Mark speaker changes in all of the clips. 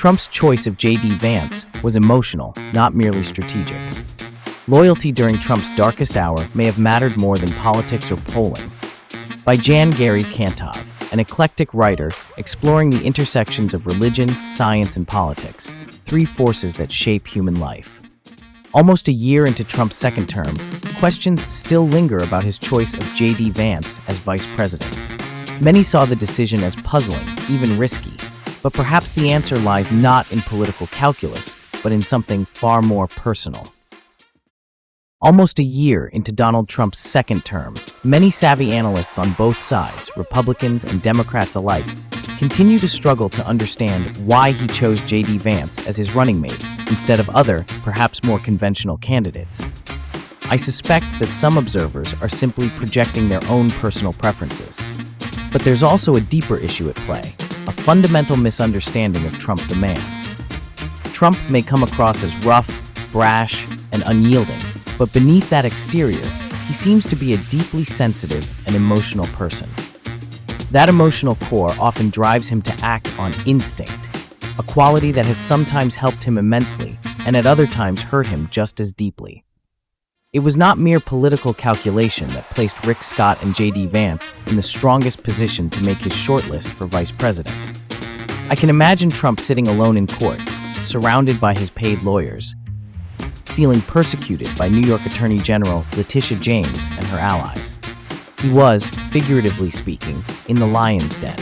Speaker 1: Trump's choice of J.D. Vance was emotional, not merely strategic. Loyalty during Trump's darkest hour may have mattered more than politics or polling. By Jan Gary Kantov, an eclectic writer exploring the intersections of religion, science, and politics, three forces that shape human life. Almost a year into Trump's second term, questions still linger about his choice of J.D. Vance as vice president. Many saw the decision as puzzling, even risky, but perhaps the answer lies not in political calculus, but in something far more personal. Almost a year into Donald Trump's second term, many savvy analysts on both sides, Republicans and Democrats alike, continue to struggle to understand why he chose J.D. Vance as his running mate instead of other, perhaps more conventional candidates. I suspect that some observers are simply projecting their own personal preferences. But there's also a deeper issue at play, a fundamental misunderstanding of Trump the man. Trump may come across as rough, brash, and unyielding, but beneath that exterior, he seems to be a deeply sensitive and emotional person. That emotional core often drives him to act on instinct, a quality that has sometimes helped him immensely and at other times hurt him just as deeply. It was not mere political calculation that placed Rick Scott and J.D. Vance in the strongest position to make his shortlist for vice president. I can imagine Trump sitting alone in court, surrounded by his paid lawyers, feeling persecuted by New York Attorney General Letitia James and her allies. He was, figuratively speaking, in the lion's den.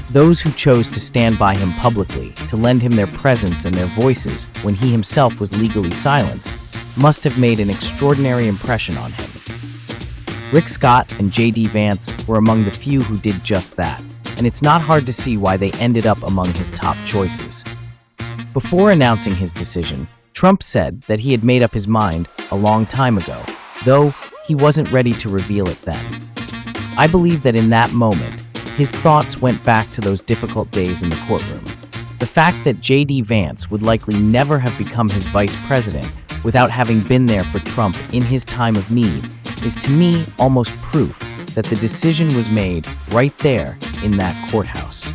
Speaker 1: Those who chose to stand by him publicly, to lend him their presence and their voices when he himself was legally silenced, must have made an extraordinary impression on him. Rick Scott and J.D. Vance were among the few who did just that, and it's not hard to see why they ended up among his top choices. Before announcing his decision, Trump said that he had made up his mind a long time ago, though he wasn't ready to reveal it then. I believe that in that moment, his thoughts went back to those difficult days in the courtroom. The fact that J.D. Vance would likely never have become his vice president without having been there for Trump in his time of need is to me almost proof that the decision was made right there in that courthouse.